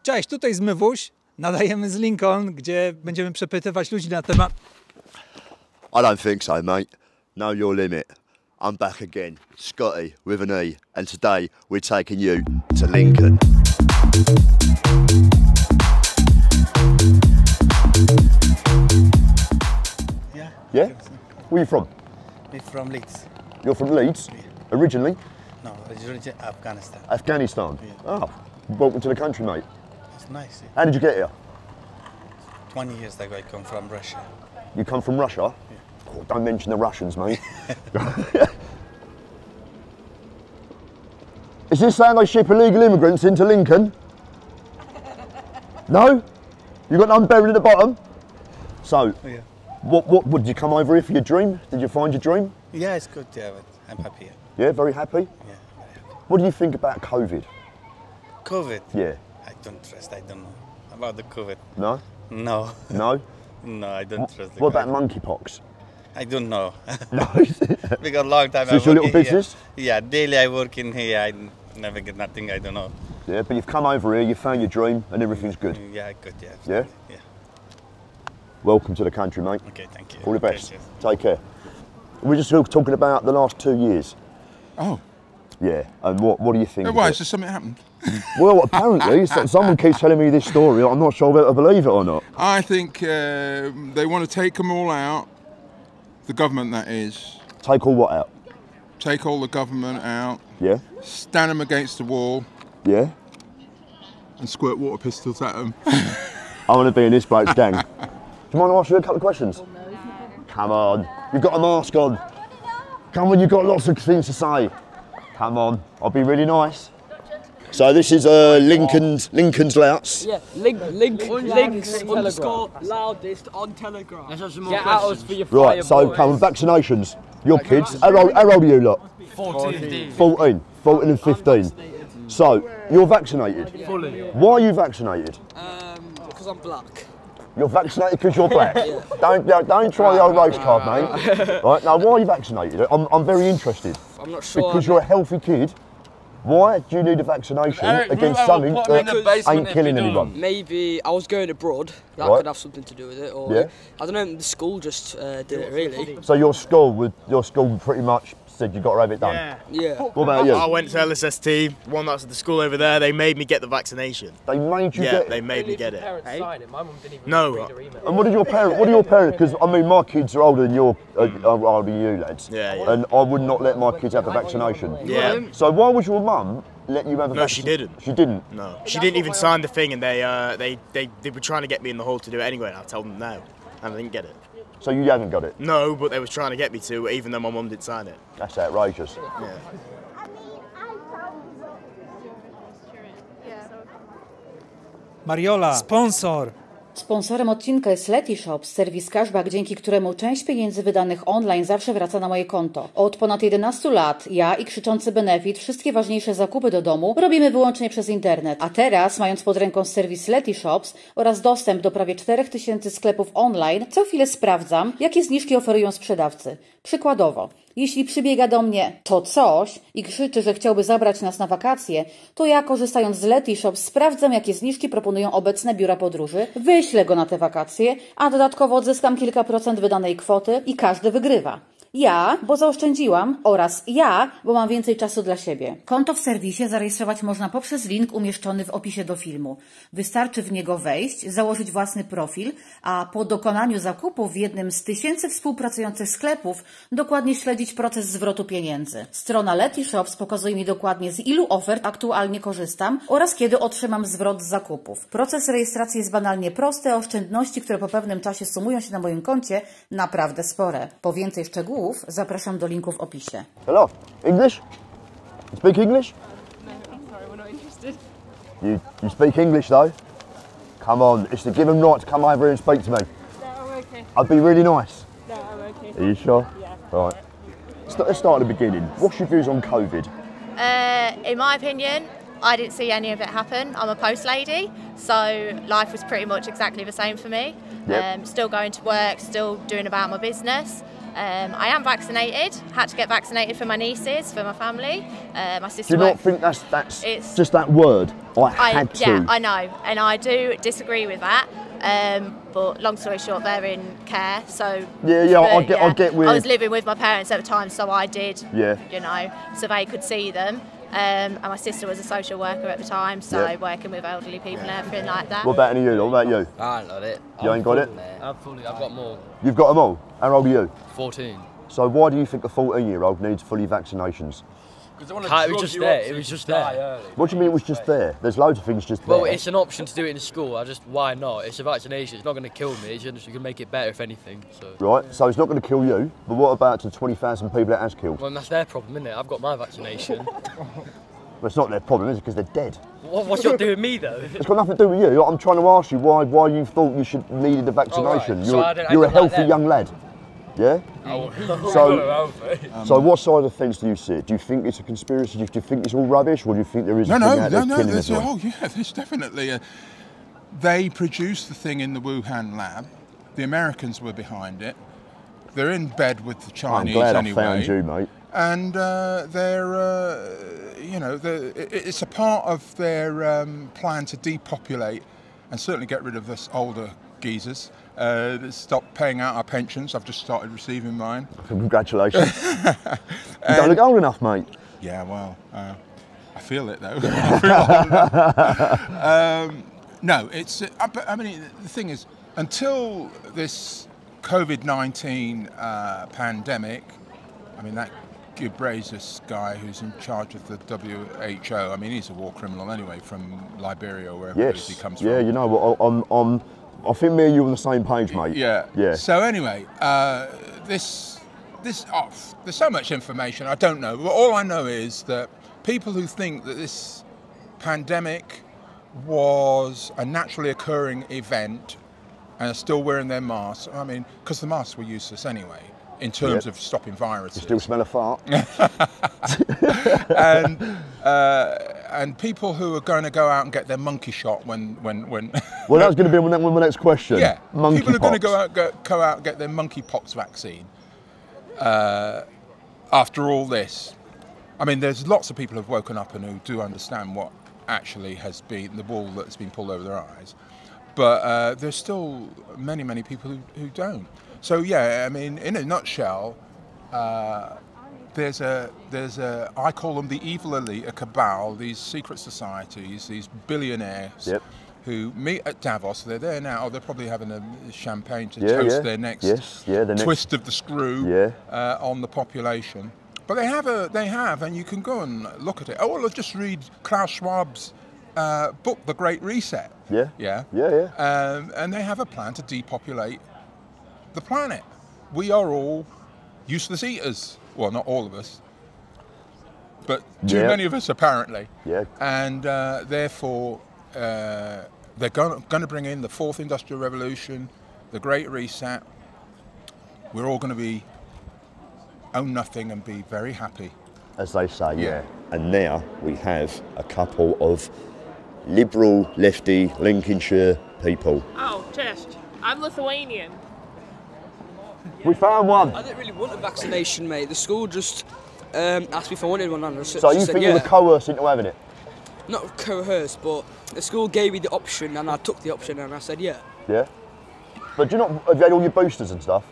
Cześć, tutaj Zmywuś. Nadajemy z Lincoln, gdzie będziemy przepytywać ludzi na temat... I don't think so, mate. Know your limit. I'm back again, Scotty with an E, and today we're taking you to Lincoln. Yeah. Yeah? Where are you from? We're from Leeds. You're from Leeds? Yeah. Originally? No, originally Afghanistan. Afghanistan? Yeah. Oh, welcome to the country, mate. It's nice. Yeah. How did you get here? 20 years ago I come from Russia. You come from Russia? Yeah. Oh, don't mention the Russians, mate. Is this saying they ship illegal immigrants into Lincoln? No? You got none buried at the bottom? So, Yeah. what did you come over here for your dream? Did you find your dream? Yeah, it's good. Yeah, but I'm happy. Yeah, Yeah, very happy? yeah, very happy. What do you think about COVID? COVID? Yeah. I don't trust. I don't know about the COVID. No? No, No? no, I don't trust. The What about COVID. monkeypox? I don't know. No. Because long time. So it's your little business? Here. Yeah, daily I work in here. I never get nothing. I don't know. Yeah, but you've come over here, you found your dream, and everything's good. Yeah, good. Yeah. Yeah? Yeah. Welcome to the country, mate. Okay, thank you. All the Okay, best. cheers. Take care. We're just talking about the last 2 years. Oh, Yeah, and what do you think? of why? it? Is there something happened? Well, apparently, someone keeps telling me this story. I'm not sure whether to believe it or not. I think they want to take them all out. The government, that is. Take all what out? Take all the government out, Yeah, stand them against the wall, yeah. and squirt water pistols at them. I want to be in this bloke's gang. Do you mind if I ask you a couple of questions? Come on, you've got a mask on. Come on, you've got lots of things to say. Come on, I'll be really nice. So this is Lincoln's louts. Yeah, links underscore loudest on Telegram. Get at us for your Right, so come on, vaccinations. Your kids, how old are you lot? 14. 14 and 15. So, you're vaccinated? Fully. Why are you vaccinated? Because I'm black. You're vaccinated because you're black. Don't try the old race card, mate. Right, now why are you vaccinated? I'm very interested. I'm not sure. Because you're a healthy kid. Why do you need a vaccination against something that ain't killing anyone? Maybe I was going abroad. That Right. could have something to do with it. Or Yeah. I don't know. The school just did it really. So your school pretty much said you've got to have it done. Yeah. What about you? I went to LSST, one that's at the school over there. They made me get the vaccination. They made you Yeah, get they made me get it. And No. what did your parents? Because I mean, my kids are older than older than you lads. Yeah, yeah. And I would not let my kids have the vaccination. Yeah. So why was your mum let you have a No, she vaccination? didn't. She didn't. No, she didn't even sign the thing, and they were trying to get me in the hall to do it anyway. And I told them no, and I didn't get it. So you haven't got it? No, but they was trying to get me to, even though my mum didn't sign it. That's outrageous. Yeah. Mariola, sponsor. Sponsorem odcinka jest Letyshops, serwis cashback, dzięki któremu część pieniędzy wydanych online zawsze wraca na moje konto. Od ponad 11 lat ja i krzyczący benefit wszystkie ważniejsze zakupy do domu robimy wyłącznie przez internet. A teraz, mając pod ręką serwis Letyshops oraz dostęp do prawie 4000 sklepów online, co chwilę sprawdzam, jakie zniżki oferują sprzedawcy. Przykładowo, jeśli przybiega do mnie to coś i krzyczy, że chciałby zabrać nas na wakacje, to ja, korzystając z Letyshops, sprawdzam, jakie zniżki proponują obecne biura podróży, wyślę go na te wakacje, a dodatkowo odzyskam kilka procent wydanej kwoty i każdy wygrywa. Ja, bo zaoszczędziłam, oraz ja, bo mam więcej czasu dla siebie. Konto w serwisie zarejestrować można poprzez link umieszczony w opisie do filmu. Wystarczy w niego wejść, założyć własny profil, a po dokonaniu zakupu w jednym z tysięcy współpracujących sklepów dokładnie śledzić proces zwrotu pieniędzy. Strona Letyshops pokazuje mi dokładnie, z ilu ofert aktualnie korzystam oraz kiedy otrzymam zwrot z zakupów. Proces rejestracji jest banalnie prosty, a oszczędności, które po pewnym czasie sumują się na moim koncie, naprawdę spore. Po więcej szczegółów zapraszam do linku w opisie. Hello, English? You speak English? No, I'm sorry, we're not interested. You speak English though? Come on, it's to give them right to come over here and speak to me. No, I'm okay. I'd be really nice. No, I'm okay. Are you sure? Yeah. Right. Let's start at the beginning. What's your views on COVID? In my opinion, I didn't see any of it happen. I'm a post lady, so life was pretty much exactly the same for me. Yep. Still going to work, still doing about my business. I am vaccinated. Had to get vaccinated for my nieces, for my family. My sister. Do you not think that's just that word? I had to. Yeah, I know, and I do disagree with that. But long story short, they're in care, so I get with. I was living with my parents at the time, so I did. Yeah. You know, so they could see them. And my sister was a social worker at the time, so working with elderly people and everything like that. What about you? What about you? I ain't got it. You ain't got it? I've got them all. You've got them all? How old are you? 14. So why do you think a 14-year-old needs fully vaccinations? It was just there. It was just there. What do you mean it was just there? There's loads of things just there. Well, it's an option to do it in school. Why not? It's a vaccination. It's not going to kill me. It's going to make it better, if anything. So. Right, so it's not going to kill you, but what about the 20,000 people that has killed? Well, that's their problem, isn't it? I've got my vaccination. Well, it's not their problem, is it? Because they're dead. What's got to do with me, though? It's got nothing to do with you. I'm trying to ask you why you thought you should needed the vaccination. Oh, right. You're a healthy young lad. Yeah? So what side of the fence do you see? Do you think it's a conspiracy? Do you think it's all rubbish? Or do you think there is a thing out there killing everyone? There's definitely they produced the thing in the Wuhan lab. The Americans were behind it. They're in bed with the Chinese I'm glad anyway. I found you, mate. And it's a part of their plan to depopulate and certainly get rid of this older geezers. Stop paying out our pensions. I've just started receiving mine. Congratulations. You don't look old enough, mate. Yeah, well, I feel it though. No, it's. I mean, the thing is, until this COVID-19 pandemic, I mean, that Ghebreyesus guy who's in charge of the WHO, I mean, he's a war criminal anyway, from Liberia or wherever it is he comes from. Yeah, you know what, I think me and you are on the same page, mate. Yeah. So anyway, there's so much information, I don't know. But all I know is that people who think that this pandemic was a naturally occurring event and are still wearing their masks, I mean, because the masks were useless anyway, in terms of stopping viruses. You still smell a fart. And people who are going to go out and get their monkey shot when well, that's going to be my next question. Yeah, monkey people are pox. going to go out and get their monkeypox vaccine. After all this, I mean, there's lots of people who've woken up and who do understand what actually has been the wool that's been pulled over their eyes, but there's still many people who don't. So yeah, I mean, in a nutshell, there's a I call them the evil elite, a cabal, these secret societies, these billionaires who meet at Davos. They're there now. They're probably having a champagne to toast their next twist of the screw on the population. But they have, and you can go and look at it. Oh, well, just read Klaus Schwab's book, The Great Reset. And they have a plan to depopulate the planet. We are all useless eaters. Well, not all of us, but too many of us apparently. And therefore, they're going to bring in the fourth industrial revolution, the Great Reset. We're all going to own nothing and be very happy. As they say, And now we have a couple of liberal, lefty, Lincolnshire people. Oh, test. I'm Lithuanian. We found one. I didn't really want a vaccination, mate. The school just asked me if I wanted one. And so you think you were coerced into having it? Not coerced, but the school gave me the option and I took the option and I said yeah. Yeah? But do you not, have you had all your boosters and stuff?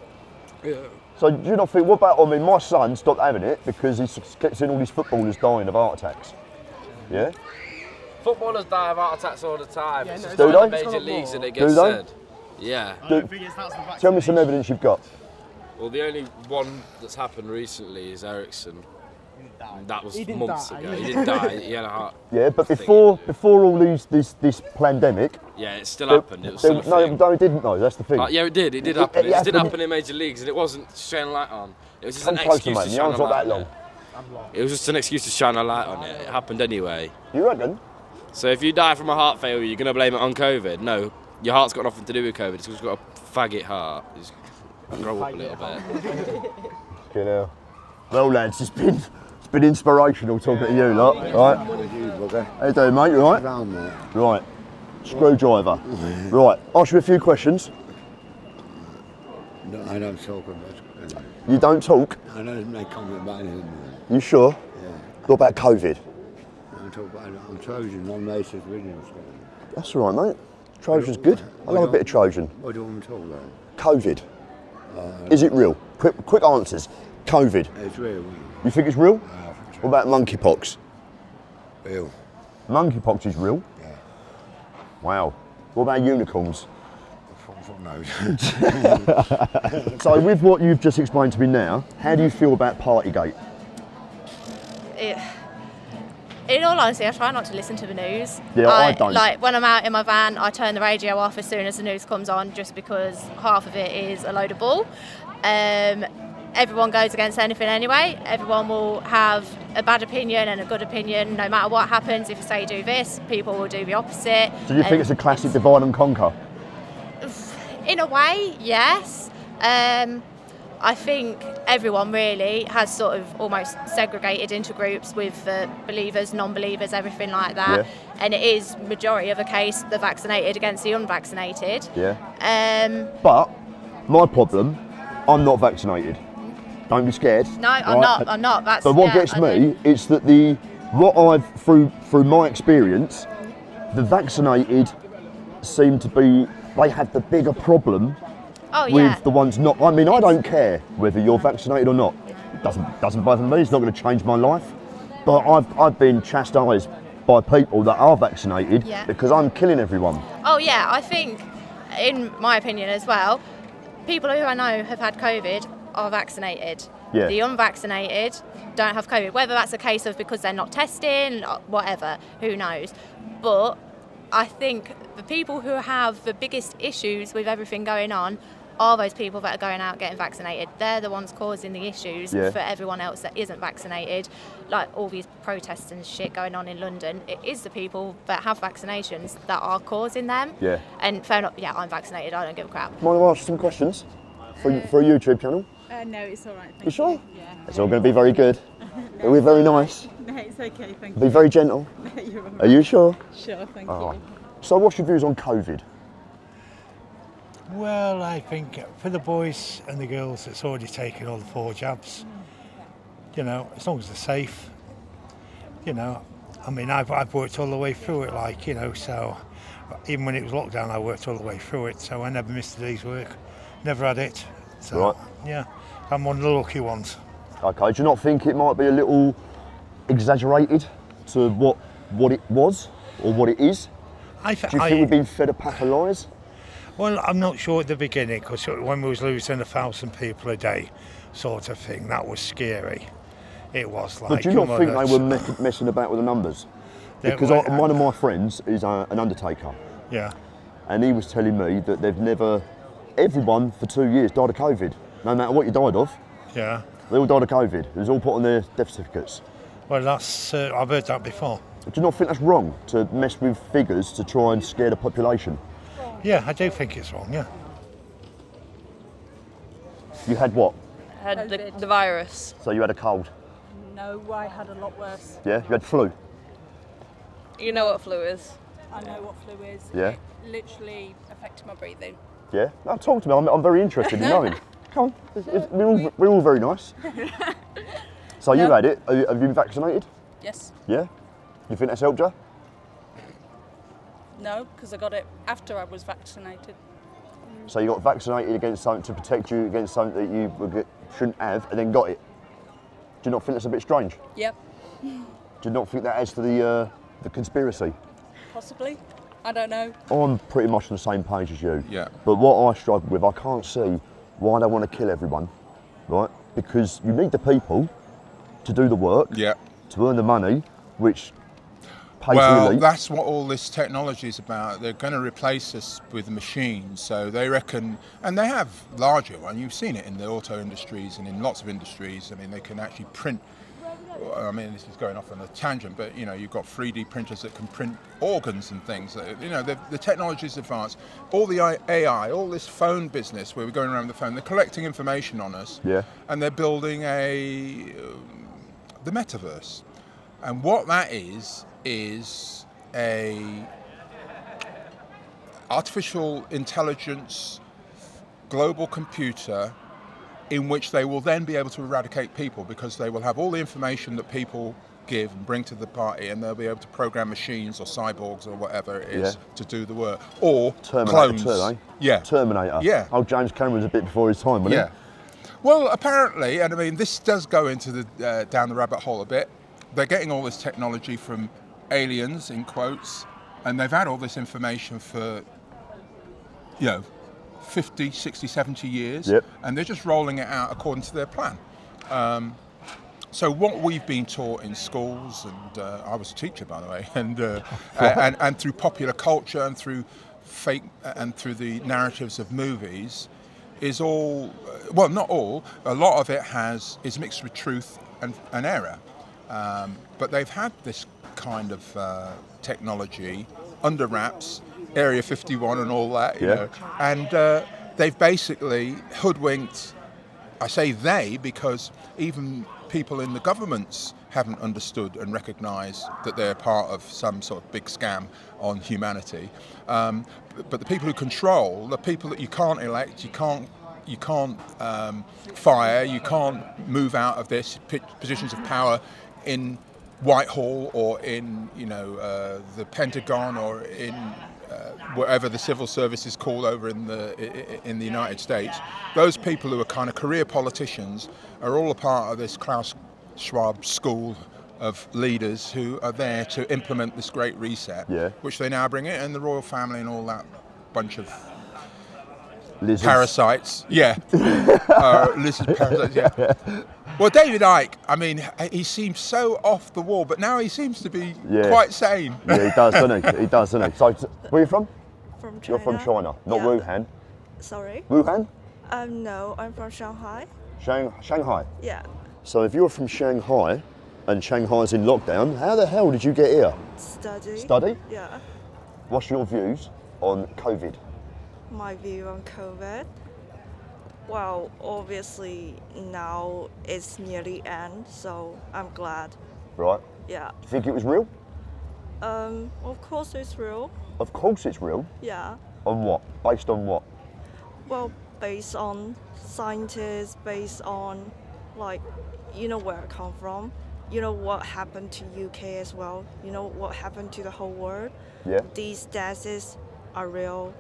Yeah. So do you not think, what about, I mean, my son stopped having it because he kept seeing all these footballers dying of heart attacks. Yeah? Footballers die of heart attacks all the time. Yeah, no, do they? Major leagues and it gets said. Yeah. Tell me some evidence you've got. Well, the only one that's happened recently is Ericsson. That was months ago. He didn't die. He had a heart. Yeah, but before all this pandemic. Yeah, it still happened. It was still a thing. No, it didn't though. That's the thing. Yeah, it did. It did happen. It did happen in major leagues, and it wasn't shining a light on. It was just an excuse to shine a light on it. It was just an excuse to shine a light on it. It happened anyway. You reckon? So if you die from a heart failure, you're gonna blame it on COVID? No, your heart's got nothing to do with COVID. It's just got a faggot heart. Just grow up a little bit. Okay, now. Well, lads, it's been inspirational talking to you lot, right? How you doing, mate? You all right? Right. Screwdriver. Right. Ask you a few questions. No, I don't talk about it. You don't talk? I don't make comment about anything. You sure? Yeah. What about COVID? I talk about it. I'm Trojan, non-racist videos. That's all right, mate. Trojan's good. I love a bit of Trojan. What do you want me to talk about? COVID. Is it real? Quick answers. COVID. It's real. You think it's real? What about monkeypox? Real. Monkeypox is real? Yeah. Wow. What about unicorns? Fuck knows. So with what you've just explained to me now, how do you feel about Partygate? In all honesty, I try not to listen to the news. Yeah, I don't. Like when I'm out in my van, I turn the radio off as soon as the news comes on, just because half of it is a load of bull. Everyone goes against anything anyway. Everyone will have a bad opinion and a good opinion, no matter what happens. If you say do this, people will do the opposite. So you think it's a classic divide and conquer? In a way, yes. I think everyone really has sort of almost segregated into groups with believers, non-believers, everything like that. Yeah. And it is majority of a case the vaccinated against the unvaccinated. Yeah. But my problem, I'm not vaccinated. Don't be scared. No, I'm not. That's, but what gets me is that through my experience, the vaccinated seem to be, they have the bigger problem with the ones not. I mean, I don't care whether you're vaccinated or not. It doesn't bother me. It's not going to change my life. But I've been chastised by people that are vaccinated because I'm killing everyone. Oh yeah, I think, in my opinion as well, people who I know have had COVID are vaccinated. Yeah. The unvaccinated don't have COVID. Whether that's a case of because they're not testing, whatever, who knows. But I think the people who have the biggest issues with everything going on are those people that are going out getting vaccinated. They're the ones causing the issues for everyone else that isn't vaccinated. Like all these protests and shit going on in London, it is the people that have vaccinations that are causing them. Yeah. And fair enough, yeah, I'm vaccinated, I don't give a crap. Mind if I ask you some questions for a YouTube channel? No, it's all right. You sure? Yeah. It's all going to be very good. No, We're very nice. No, it's okay, thank you. Be very gentle. No, you're all right. Are you sure? Sure, thank you. you. So what's your views on COVID? Well, I think for the boys and the girls that's already taken all the 4 jabs, you know, as long as they're safe, you know, I mean, I've worked all the way through it, like, you know, so even when it was lockdown, I worked all the way through it, so I never missed a day's work, never had it. So, right. Yeah, I'm one of the lucky ones. Okay, do you not think it might be a little exaggerated to what it was or what it is? Do you think we've been fed a pack of lies? Well, I'm not sure at the beginning, because when we was losing 1,000 people a day, sort of thing, that was scary. It was like. But do you not think they were messing about with the numbers? Because one of my friends is an undertaker. Yeah. And he was telling me that everyone for 2 years died of COVID, no matter what you died of. Yeah. They all died of COVID. It was all put on their death certificates. Well, that's I've heard that before. Do you not think that's wrong to mess with figures to try and scare the population? Yeah, I do think it's wrong, yeah. You had what? I had the virus. So you had a cold? No, I had a lot worse. Yeah, you had flu? You know what flu is? I know what flu is. Yeah. It literally affected my breathing. Yeah? No, talk to me, I'm very interested in knowing. Come on, we're all very nice. So you had it, have you been vaccinated? Yes. Yeah? You think that's helped you? No, because I got it after I was vaccinated. So you got vaccinated against something to protect you against something that you shouldn't have, and then got it. Do you not think that's a bit strange? Yep. Do you not think that adds to the conspiracy? Possibly. I don't know. I'm pretty much on the same page as you. Yeah. But what I struggle with, I can't see why they want to kill everyone, right? Because you need the people to do the work, to earn the money, which pays well, the elite. that's what all this technology is about. They're going to replace us with machines. So they reckon, and they have larger one. You've seen it in the auto industries and in lots of industries. I mean, they can actually print. I mean, this is going off on a tangent, but you know, you've got 3D printers that can print organs and things. You know, the technology is advanced. All the AI, all this phone business where we're going around with the phone, they're collecting information on us, and they're building the metaverse. And what that is a artificial intelligence global computer in which they will then be able to eradicate people, because they will have all the information that people give and bring to the party, and they'll be able to program machines or cyborgs or whatever it is to do the work. Or Terminator clones. 2, eh? Yeah. Terminator. Yeah. Oh, James Cameron's a bit before his time, wasn't he? Well, apparently, and I mean, this does go into the down the rabbit hole a bit. They're getting all this technology from aliens, in quotes, and they've had all this information for, 50, 60, 70 years, and they're just rolling it out according to their plan. So what we've been taught in schools, and I was a teacher, by the way, and through popular culture and through fake and through the narratives of movies, is all, well, not all, a lot of it is mixed with truth and error. But they've had this kind of technology under wraps, Area 51 and all that, you know, and they've basically hoodwinked, I say they because even people in the governments haven't understood and recognised that they're part of some sort of big scam on humanity. But the people who control, the people that you can't elect, you can't fire, you can't move out of their positions of power in Whitehall or in the Pentagon or in wherever the civil service is called over in the United States. Those people who are kind of career politicians are all a part of this Klaus Schwab school of leaders who are there to implement this great reset, which they now bring in, and the royal family and all that bunch of lizards. Parasites. Lizard parasites, Well, David Icke, I mean, he seems so off the wall, but now he seems to be quite sane. Yeah, he does, doesn't he? He does, doesn't he? So, where are you from? From China. You're from China, not Wuhan. Sorry? Wuhan? No, I'm from Shanghai. Shanghai? Yeah. So if you're from Shanghai, and Shanghai's in lockdown, how the hell did you get here? Study. Study? Yeah. What's your views on COVID? My view on COVID? Well, obviously now it's nearly end, so I'm glad. Right. Yeah. Do you think it was real? Of course it's real. Of course it's real? Yeah. On what? Based on what? Well, based on scientists, based on, like, you know where I come from. You know what happened to UK as well. You know what happened to the whole world. Yeah. These deaths are real.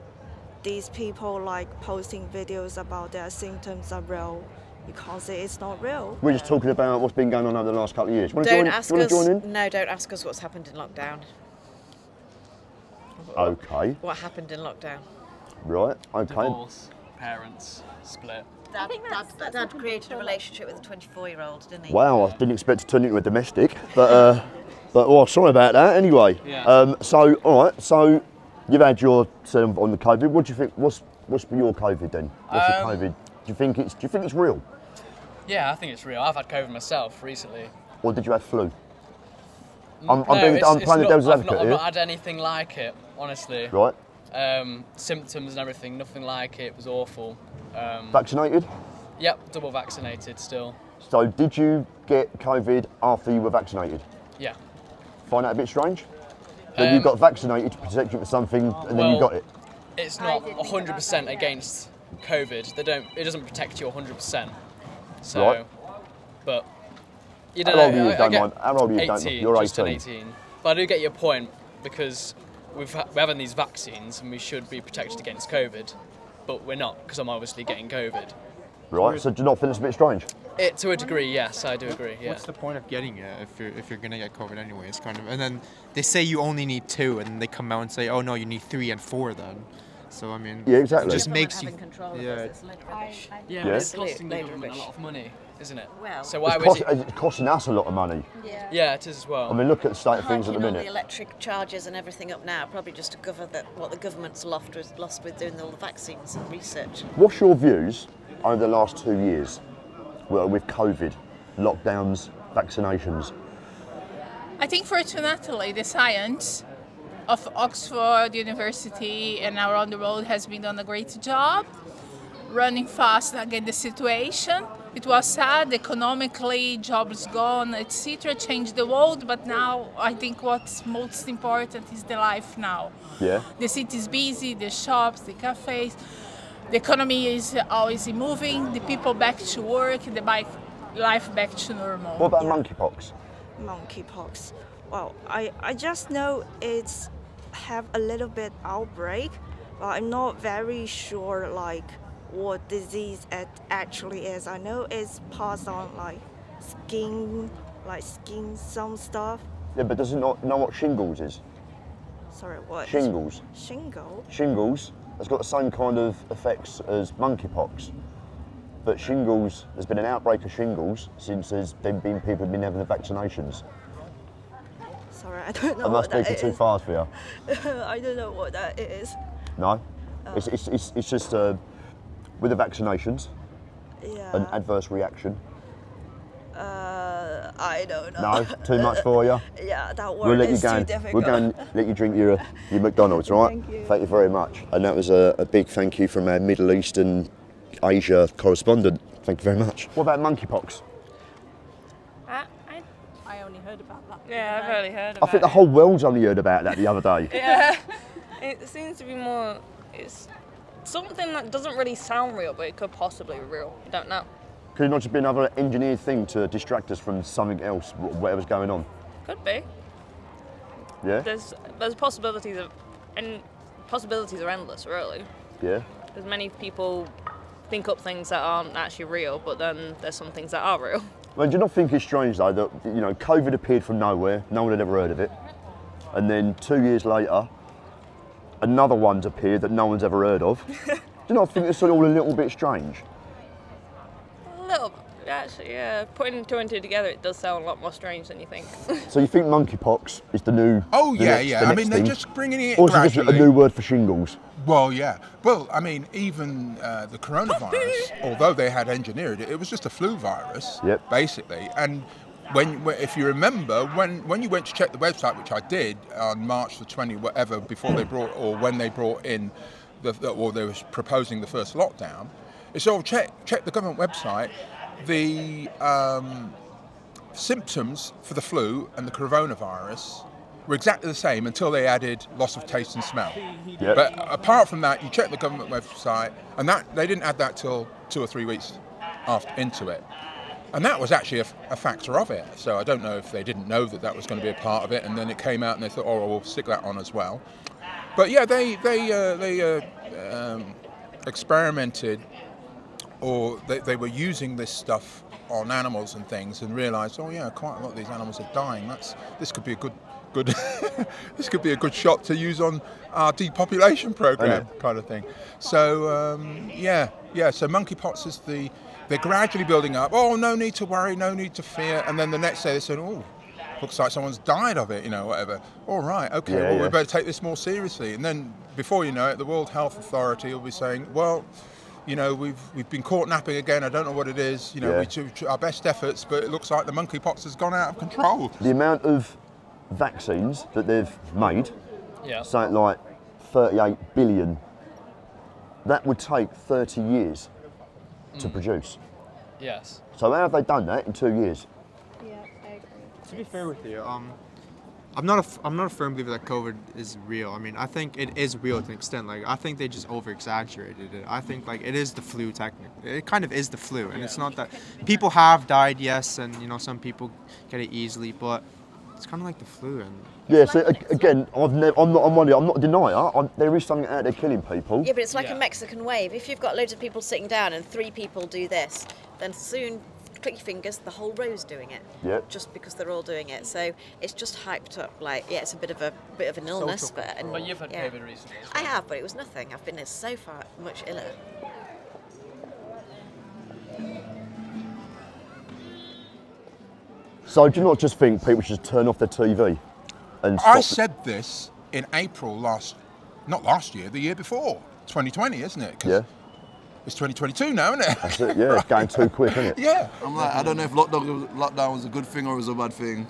These people like posting videos about their symptoms are real. You can't say it's not real. We're just talking about what's been going on over the last couple of years. Don't ask us what's happened in lockdown. Okay. What happened in lockdown? Right, okay. Divorce, parents, split. Dad created a relationship with a 24-year-old, didn't he? Wow, I didn't expect to turn into a domestic, but well, sorry about that. Anyway, so all right, so you've had your on the COVID. What do you think? What's your COVID then? What's your COVID? Do you think it's real? Yeah, I think it's real. I've had COVID myself recently. Or did you have flu? I'm playing the devil's advocate here. I've not had anything like it, honestly. Right. Symptoms and everything, nothing like it. It was awful. Vaccinated? Yep, double vaccinated still. So did you get COVID after you were vaccinated? Yeah. Find that a bit strange? That you got vaccinated to protect you from something and then you got it? It's not 100% against COVID. It doesn't protect you 100%. So, right. But you don't know. How old are you? 18, You're just 18. 18. But I do get your point because we're having these vaccines and we should be protected against COVID, but we're not because I'm obviously getting COVID. Right. So do you not feel it's a bit strange? To a degree, yes, I do agree. Yeah. What's the point of getting it if you're gonna get COVID anyway? It's kind of, and then they say you only need 2, and then they come out and say, oh no, you need 3 and 4 then. So I mean, yeah, exactly. It just makes you. It's costing the government a lot of money, isn't it? Well, so why it's costing us a lot of money. Yeah, it is as well. I mean, look at the state of things at the minute. All the electric charges and everything up now, probably just to cover what the government's lost with doing all the vaccines and research. What's your views over the last 2 years with COVID, lockdowns, vaccinations? I think fortunately the science of Oxford University and around the world has been done a great job running fast against the situation. It was sad economically, jobs gone, etc. changed the world, but now I think what's most important is the life now. Yeah. The city is busy, the shops, the cafes. the economy is always moving, the people back to work, the life back to normal. What about monkeypox? Monkeypox. Well, I just know it's have a little bit outbreak, but I'm not very sure like what disease it actually is. I know it's passed on like skin, some stuff. Yeah, but does it not know what shingles is? Sorry, what? Shingles. Shingle? Shingles has got the same kind of effects as monkeypox. But shingles, there's been an outbreak of shingles since there's been people who've been having the vaccinations. Sorry, I don't know Am I speaking too fast for you? I don't know what that is. No? It's just with the vaccinations, an adverse reaction. I don't know. No? Too much for you? Yeah, that word is too difficult. We're going to let you drink your McDonald's, right? Thank you very much. And that was a big thank you from our Middle East and Asia correspondent. Thank you very much. What about monkeypox? I only heard about that. Yeah, I've only heard about it. I think the whole world's only heard about that the other day. Yeah, it seems to be more, it's something that doesn't really sound real, but it could possibly be real. I don't know. Could it not just be another engineered thing to distract us from something else, whatever's going on? Could be. Yeah? There's possibilities of, and possibilities are endless, really. Yeah? Because many people think up things that aren't actually real, but then there's some things that are real. Well, do you not think it's strange though that, you know, COVID appeared from nowhere, no one had ever heard of it, and then 2 years later, another one's appeared that no one's ever heard of? Do you not think it's all a little bit strange? A little bit, actually, yeah. Putting two and two together, it does sound a lot more strange than you think. So you think monkeypox is the new? Oh the yeah, next, yeah. The I next mean, they're thing? just bringing it Or is it gradually. just a new word for shingles? Well, yeah. Well, I mean, even the coronavirus, although they had engineered it, it was just a flu virus, basically. And when if you remember, when you went to check the website, which I did on March the 20, whatever, before they brought, or when they brought in, or they were proposing the first lockdown, it's all check the government website. The symptoms for the flu and the coronavirus were exactly the same until they added loss of taste and smell. Yep. But apart from that, you check the government website, and that they didn't add that till 2 or 3 weeks into it. And that was actually a factor of it. So I don't know if they didn't know that was going to be a part of it, and then it came out and they thought, oh, we'll stick that on as well. But yeah, they experimented, or they were using this stuff on animals and things, and realised, oh yeah, quite a lot of these animals are dying. This could be a good this could be a good shot to use on our depopulation program, kind of thing. So yeah. So monkeypox is they're gradually building up. Oh, no need to worry, no need to fear. And then the next day they said, oh, looks like someone's died of it, you know, whatever. All right, okay, we better take this more seriously. And then before you know it, the World Health Authority will be saying, well, you know, we've been caught napping again. I don't know what it is. You know, we do our best efforts, but it looks like the monkeypox has gone out of control. The amount of vaccines that they've made, something like 38 billion, that would take 30 years to produce. Yes. So how have they done that in 2 years? Yeah, I agree. To be fair with you, I'm not a firm believer that COVID is real. I mean, I think it is real to an extent. Like, I think they just over-exaggerated it. I think like it is the flu technically. It kind of is the flu, and it's not that people have died, yes, and you know some people get it easily, but it's kind of like the flu. And yeah. So again, I'm not a denier. There is something out there killing people. Yeah, but it's like a Mexican wave. If you've got loads of people sitting down and 3 people do this, then soon, click your fingers, the whole row's doing it. Yeah. Just because they're all doing it, so it's just hyped up. Like, yeah, it's a bit of an illness, but you've had COVID recently. I have, but it was nothing. I've been so far much iller. So do you not just think people should turn off their TV? And stop? I said this in April not last year, the year before, 2020, isn't it? Yeah. It's 2022 now, isn't it? That's it, yeah, it's going too quick, isn't it? Yeah. I'm like, I don't know if lockdown was a good thing or was a bad thing.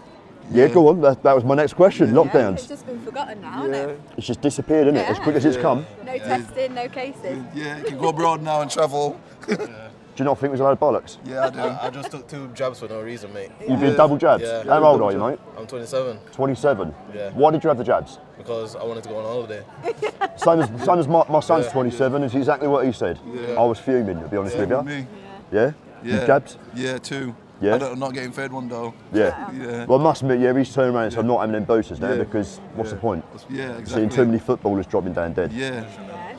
Yeah, go on, that was my next question, lockdowns. It's just been forgotten now, isn't it? It's just disappeared, isn't it? As quick as it's come. No testing, no cases. Yeah, you can go abroad now and travel. Do you not think it was a load of bollocks? Yeah, I do. I just took 2 jabs for no reason, mate. You've been double jabs? Yeah. How old are you, mate? I'm 27. 27? Yeah. Why did you have the jabs? Because I wanted to go on holiday. Same as my son's Yeah. 27, is exactly what he said. Yeah. I was fuming, to be honest with you. Me. Yeah? Yeah. You jabs? Yeah, 2. Yeah. I'm not getting fed one though. Yeah. Yeah. Well, I must admit, yeah, he's turned around and said, I'm not having them boosters now because what's the point? Yeah, exactly. Seeing too many footballers dropping down dead. Yeah.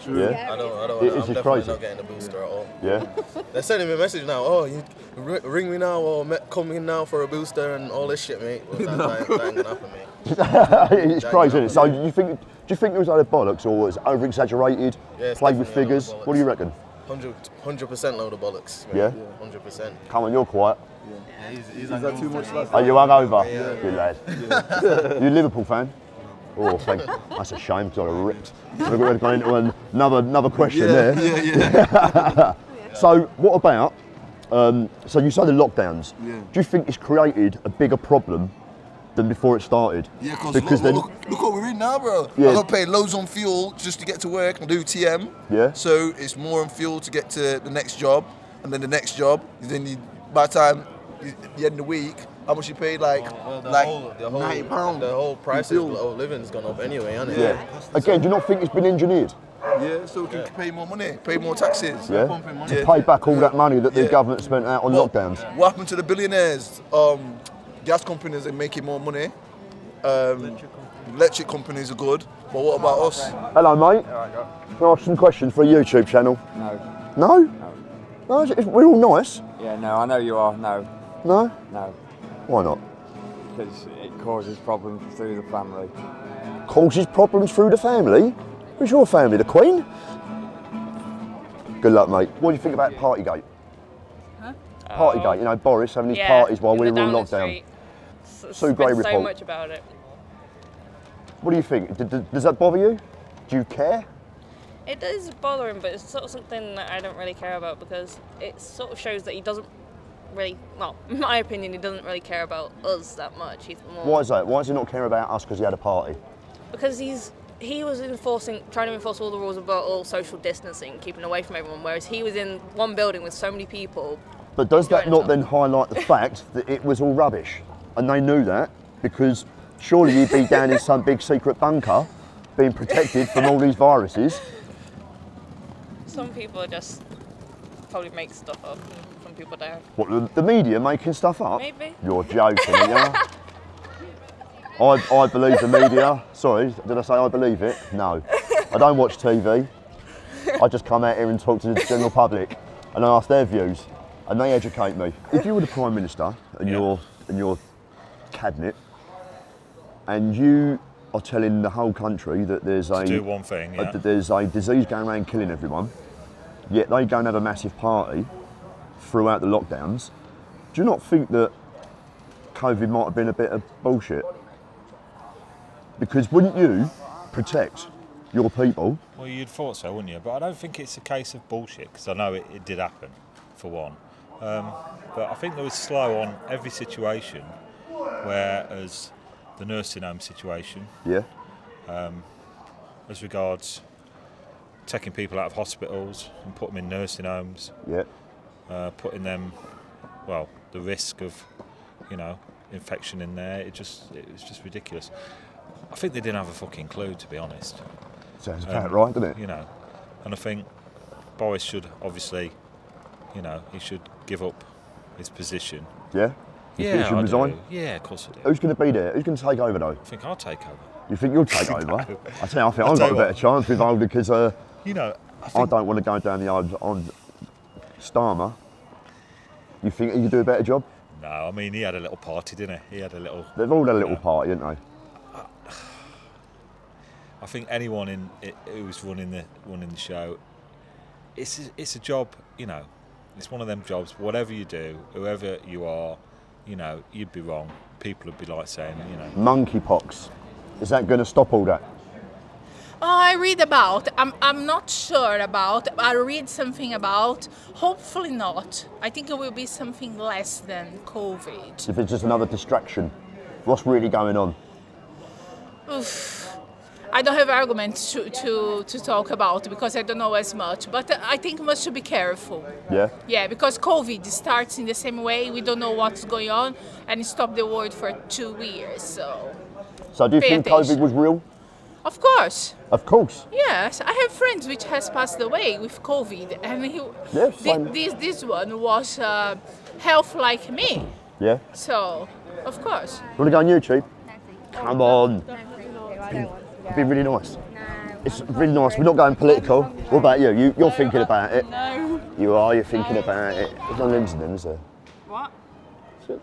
Yeah. I don't. It's I'm definitely crazy. not getting a booster at all. Yeah. They're sending me a message now. Oh, you ring me now or come in now for a booster and all this shit, mate. Well, that ain't gonna happen, mate. It's crazy, isn't it? So do you think it was a load of bollocks or was it over exaggerated? Yeah, it's played with definitely a load of figures? bollocks. What do you reckon? 100% load of bollocks. Mate. Yeah? 100%. Come on, you're quiet. Yeah, he's had too much last Are you hungover? Yeah. Good lad. You a Liverpool fan? Oh, that's a shame because I got ripped. We're going to go into another question there. Yeah. So what about, so you say the lockdowns. Yeah. Do you think it's created a bigger problem than before it started? Yeah, because look what we're in now, bro. Yeah. I got paid loads on fuel just to get to work and do TM. Yeah. So it's more on fuel to get to the next job, and then the next job. Then by the time the end of the week, how much you paid? Like £90. The whole price of living's gone up anyway, hasn't it? Yeah. Again, do you not think it's been engineered? Yeah, so we can pay more money, pay more taxes. Yeah. To pay back all that money that the government spent out on lockdowns. What happened to the billionaires? Gas companies are making more money. Electric companies are good, but what about us? Hello, mate. Can I ask some questions for a YouTube channel? No. No? No, we're all nice. Yeah, no, I know you are. No. No? No. Why not? Because it causes problems through the family. Causes problems through the family? Who's your family, the Queen? Good luck, mate. What do you think about Partygate? Huh? Partygate, you know, Boris having his Yeah, parties while in we the were all Downing locked down. Street. Sue Gray So report. much about it. What do you think? Does that bother you? Do you care? It does bother him, but it's sort of something that I don't really care about because it sort of shows that he doesn't really, well, in my opinion, he doesn't really care about us that much. He's more Why is that? Why does he not care about us because he had a party? because he was trying to enforce all the rules about all social distancing, keeping away from everyone, whereas he was in one building with so many people. But does that not then highlight the fact that it was all rubbish? And they knew that because surely you'd be down in some big secret bunker being protected from all these viruses. Some people just probably make stuff up and put people down. What, the media making stuff up? Maybe. You're joking, aren't you? I believe the media. Sorry, did I say I believe it? No. I don't watch TV. I just come out here and talk to the general public and I ask their views and they educate me. If you were the Prime Minister and your cabinet and you are telling the whole country that there's to do one thing, yeah. there's a disease going around killing everyone, yet they go and have a massive party throughout the lockdowns, do you not think that COVID might have been a bit of bullshit? Because wouldn't you protect your people? Well, you'd thought so, wouldn't you? But I don't think it's a case of bullshit, because I know it did happen, for one. But I think they were slow on every situation, whereas the nursing home situation, Yeah. as regards taking people out of hospitals and putting them in nursing homes, Yeah. putting them, well, the risk of, infection in there, it was just ridiculous. I think they didn't have a fucking clue, to be honest. Sounds about right, doesn't it? And I think Boris should obviously, he should give up his position. Yeah? You think he should resign? do. Yeah, of course I do. Who's going to be there? Who's going to take over though? I think I'll take over. You think you'll take over? I tell you, I think I've I'll got tell a you better what. chance with Old because I don't want to go down the old Starmer. You think he could do a better job? No, I mean, he had a little party, didn't he? He had a little... They've all had a little party, haven't they? I think anyone who's running the show, it's a job, it's one of them jobs. Whatever you do, whoever you are, you'd be wrong. People would be like saying, Monkeypox. Is that going to stop all that? Oh, I read about. I'm not sure about. I read something about. Hopefully not. I think it will be something less than COVID. If it's just another distraction, what's really going on? Oof. I don't have arguments to talk about because I don't know as much. But I think we must be careful. Yeah? Yeah, because COVID starts in the same way. We don't know what's going on, and it stopped the world for 2 years. So do you think attention. COVID was real? Of course. Of course. Yes, I have friends which has passed away with COVID, and this one was health like me. Yeah. So, of course. You want to go on YouTube? Come on. It'd be really nice. It's really nice. We're not going political. What about you? You're thinking about it. No. You are. You're thinking about it. There's no lenses in them, is there? What?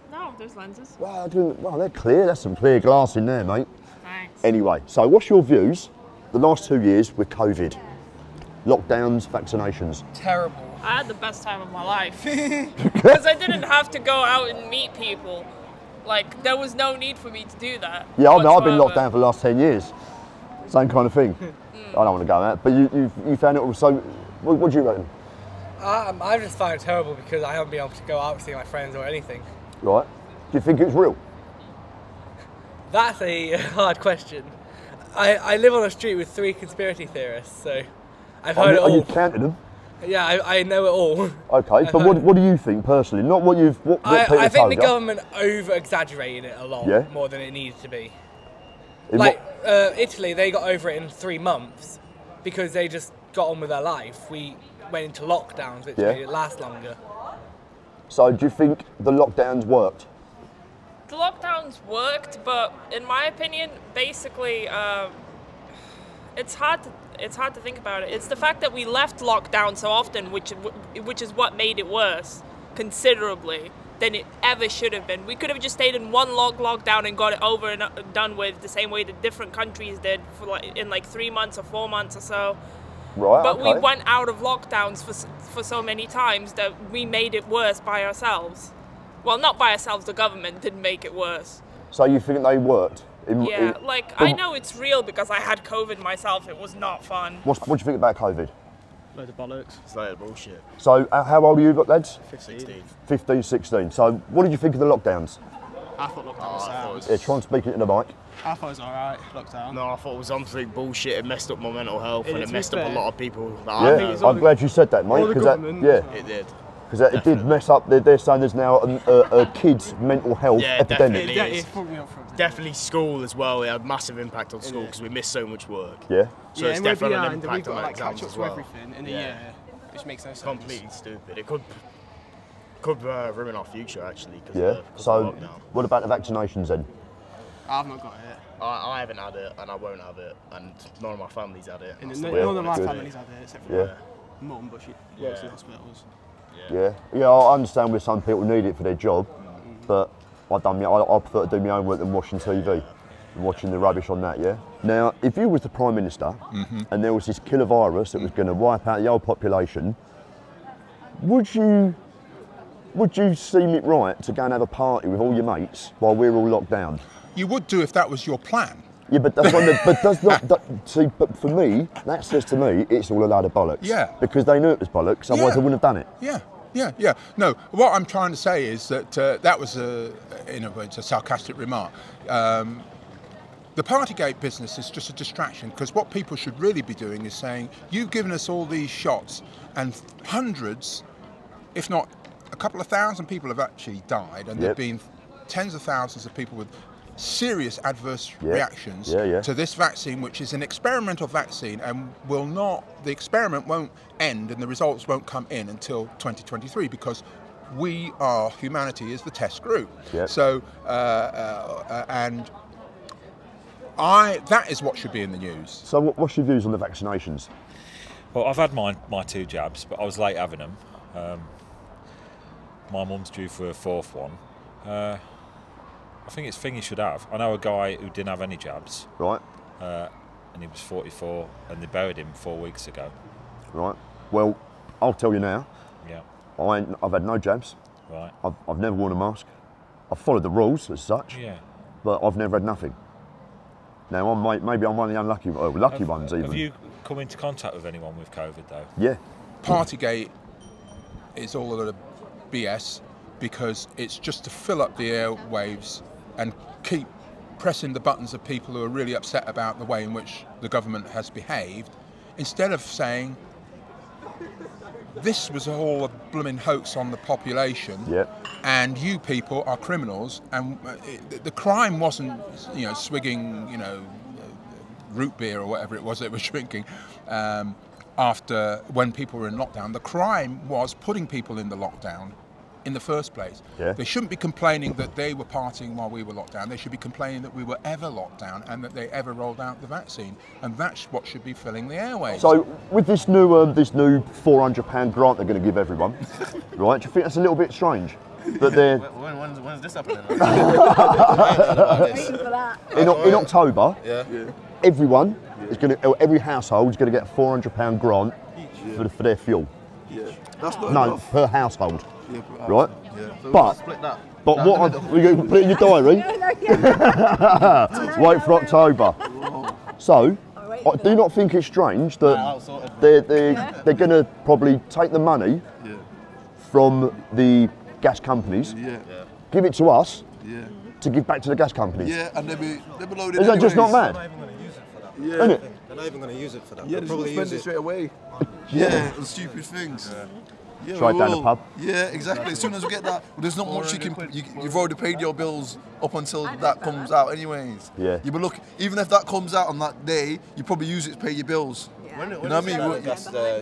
No, there's lenses. Well, they're clear. There's some clear glass in there, mate. Thanks. Anyway, so what's your views the last 2 years with COVID? Lockdowns, vaccinations. Terrible. I had the best time of my life because I didn't have to go out and meet people. Like, there was no need for me to do that. Yeah, I've been locked down for the last 10 years. Same kind of thing. I don't want to go out, but you found it so. What do you reckon? I just find it terrible because I haven't been able to go out and see my friends or anything. Right. Do you think it's real? That's a hard question. I live on a street with 3 conspiracy theorists, so I've heard it all. You counted them? Yeah, I know it all. Okay, but what do you think personally? Not what you've. What I think the government over-exaggerated it a lot more than it needed to be. Italy, they got over it in 3 months because they just got on with their life. We went into lockdowns, which made it last longer. So, do you think the lockdowns worked? The lockdowns worked, but in my opinion, basically, it's hard to think about it. It's the fact that we left lockdown so often, which is what made it worse considerably than it ever should have been. We could have just stayed in one lockdown and got it over and done with the same way that different countries did in 3 months or 4 months or so. Right. But we went out of lockdowns for so many times that we made it worse by ourselves. Well, not by ourselves. The government didn't make it worse. So you think they worked? I know it's real because I had COVID myself. It was not fun. What do you think about COVID? Load of bollocks. It's a load of bullshit. So how old are you, lads? 15. 15, 16. So what did you think of the lockdowns? I thought lockdown was sound. Yeah, try and speak into the mic. I thought it was alright, lockdown. No, I thought it was absolute bullshit. It messed up my mental health and it messed up a lot of people. Yeah, I'm glad you said that, mate. It did. Because it did mess up. They're saying there's now a kids' mental health epidemic. Definitely school as well. It had a massive impact on school because we missed so much work. Yeah. So it's definitely an impact on our exams as well. Everything in a year, which makes no sense. Completely stupid. It could ruin our future actually. So what about the vaccinations then? I've not got it. I haven't had it and I won't have it, and none of my family's had it. None of my family's had it except for mum, but she works in hospitals. Yeah, I understand where some people need it for their job, but I prefer to do my own work than watching TV and watching the rubbish on that, yeah? Now, if you was the Prime Minister and there was this killer virus that was going to wipe out the whole population, would you seem it right to go and have a party with all your mates while we're all locked down? You would do if that was your plan. Yeah, but that's see, but for me, that says to me, it's all a load of bollocks. Yeah. Because they knew it was bollocks, otherwise they wouldn't have done it. Yeah. No, what I'm trying to say is that that was in a way, it's a sarcastic remark. The Partygate business is just a distraction because what people should really be doing is saying, you've given us all these shots and hundreds, if not a couple of thousand people have actually died, and there have been tens of thousands of people with serious adverse reactions to this vaccine, which is an experimental vaccine and the experiment won't end and the results won't come in until 2023 because humanity is the test group. So, and that is what should be in the news. So what's your views on the vaccinations? Well, I've had my 2 jabs, but I was late having them. My mum's due for her 4th one. I think it's a thing you should have. I know a guy who didn't have any jabs. Right. And he was 44 and they buried him 4 weeks ago. Right. Well, I'll tell you now. Yeah. I've had no jabs. Right. I've never worn a mask. I've followed the rules as such. Yeah. But I've never had nothing. Now, maybe I'm one of the unlucky, lucky ones even. Have you come into contact with anyone with COVID though? Yeah. Partygate is all a lot of BS because it's just to fill up the airwaves and keep pressing the buttons of people who are really upset about the way in which the government has behaved, instead of saying, this was all a blooming hoax on the population, and you people are criminals, and the crime wasn't, you know, swigging, you know, root beer or whatever it was they were drinking after when people were in lockdown. The crime was putting people in the lockdown in the first place. They shouldn't be complaining that they were partying while we were locked down. They should be complaining that we were ever locked down and that they ever rolled out the vaccine. And that's what should be filling the airwaves. So with this new £400 grant they're going to give everyone, right? Do you think that's a little bit strange? That they're When's this happening? in October, everyone is going to, every household is going to get a £400 grant for their fuel. That's not No, enough. per household. Yeah, Right? So But split that. But what we going to put it in your diary? Wait for October. So, I do not think it's strange that they're going to probably take the money from the gas companies, give it to us, to give back to the gas companies. Yeah, and they'll be loaded. Is that just not mad? Yeah. Isn't it? They're not even going to use it for that. Yeah, They'll they'll probably spend use it straight away. Yeah, on stupid things. Yeah, Straight down the pub. Yeah, exactly. As soon as we get that, there's not much you can. You've already paid your bills up until that comes out, anyways. Yeah. You but look, even if that comes out on that day, you probably use it to pay your bills. When you know what I mean?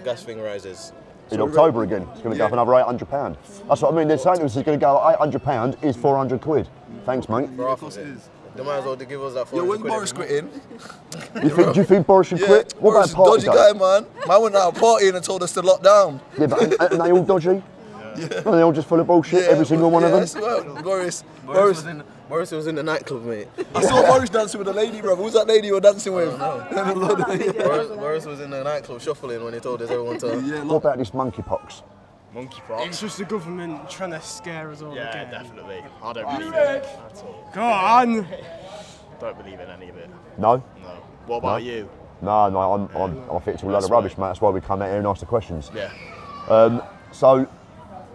gas thing rises. In October again, it's going to go up another £800. That's what I mean. They're saying this is going to go £800 is 400 quid. Thanks, mate. For half of it. They might as well give us that. Yeah, when Boris quit in. Do you think Boris should quit? What Boris about party is a dodgy guy, man. Man went out partying and told us to lock down. Yeah, but aren't they all dodgy? Yeah. Are they all just full of bullshit, every single one of them? Boris was in the nightclub, mate. I saw Boris dancing with a lady, bro. Who's that lady you were dancing with? Boris was in the nightclub shuffling when he told us everyone to. What about this monkeypox? Monkeypox. It's just the government trying to scare us all again. Yeah, definitely. I don't believe in it at all. Go on! Don't believe in any of it. No? No. What about you? No, I think it's all a load of rubbish, mate. That's why we come out here and ask the questions. Yeah. So,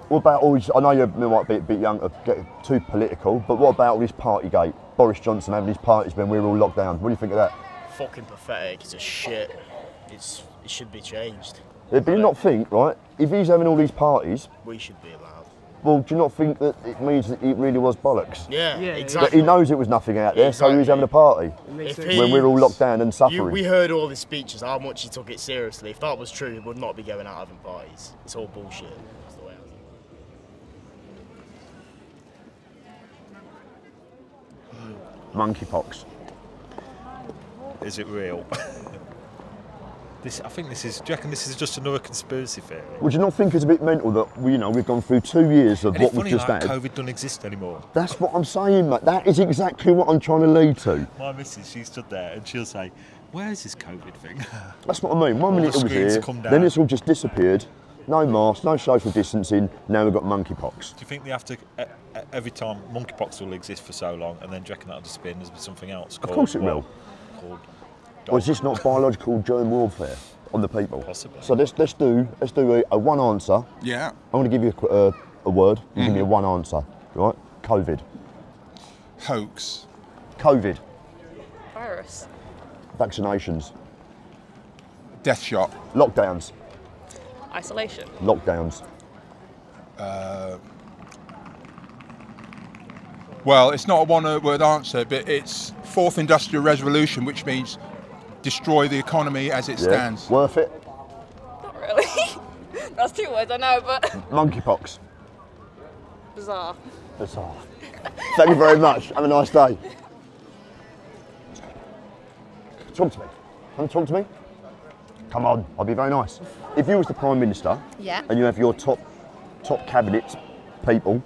what about all these, I know you might be a bit young to get too political, but what about all this Partygate? Boris Johnson having his parties when we were all locked down. What do you think of that? Fucking pathetic. It's a shit. It should be changed. Yeah, but you not think, right, if he's having all these parties, We should be allowed. well, do you not think that it means that it really was bollocks? Yeah, That exactly. he knows it was nothing out there, so he was having a party when we were all locked down and suffering. We heard all his speeches, how much he took it seriously. If that was true, he would not be going out having parties. It's all bullshit. That's the way Monkeypox. Is it real? I think this is. Do you reckon this is just another conspiracy theory? Would you not think it's a bit mental that we've gone through 2 years of And what it's we've funny, just like, had? COVID doesn't exist anymore. That's what I'm saying, mate. That is exactly what I'm trying to lead to. My missus, she stood there and she'll say, "Where is this COVID thing?" That's what I mean. One All minute the it was screens here, come then down. it's all just disappeared. No mask, no social distancing. Now we've got monkeypox. Do you think they have to every time monkeypox will exist for so long, and then do you reckon that'll disappear and there's something else? Of course it will. Called Or is this not biological germ warfare on the people? Possibly. So let's do a one answer. Yeah. I'm going to give you a word. You give me a one answer, right? COVID. Hoax. COVID. Virus. Vaccinations. Death shot. Lockdowns. Isolation. Lockdowns. Well, it's not a one-word answer, but it's fourth industrial revolution, which means destroy the economy as it stands. Worth it? Not really. That's 2 words, I know, but Monkeypox. bizarre. Bizarre. Thank you very much. Have a nice day. Talk to me. Come talk to me. Come on, I'll be very nice. If you was the Prime Minister, and you have your top cabinet people,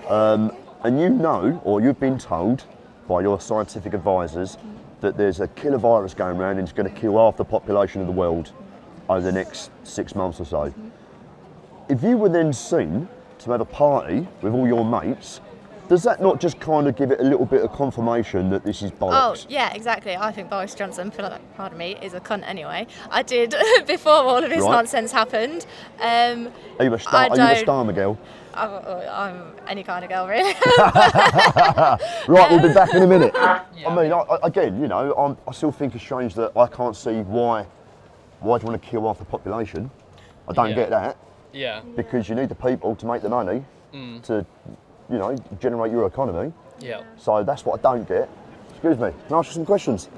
and you know, or you've been told by your scientific advisors that there's a killer virus going around and it's going to kill half the population of the world over the next 6 months or so. If you were then seen to have a party with all your mates Does that not just kind of give it a little bit of confirmation that this is bollocks? Oh, yeah, exactly. I think Boris Johnson, pardon me, is a cunt anyway. I did, before all of this nonsense happened. Are you a star, Miguel? I'm any kind of girl, really. Right, we'll be back in a minute. I mean, again, you know, I still think it's strange that I can't see why do you want to kill half the population? I don't get that. Yeah. Because you need the people to make the money to, you know, generate your economy. Yeah. So that's what I don't get. Excuse me, can I ask you some questions?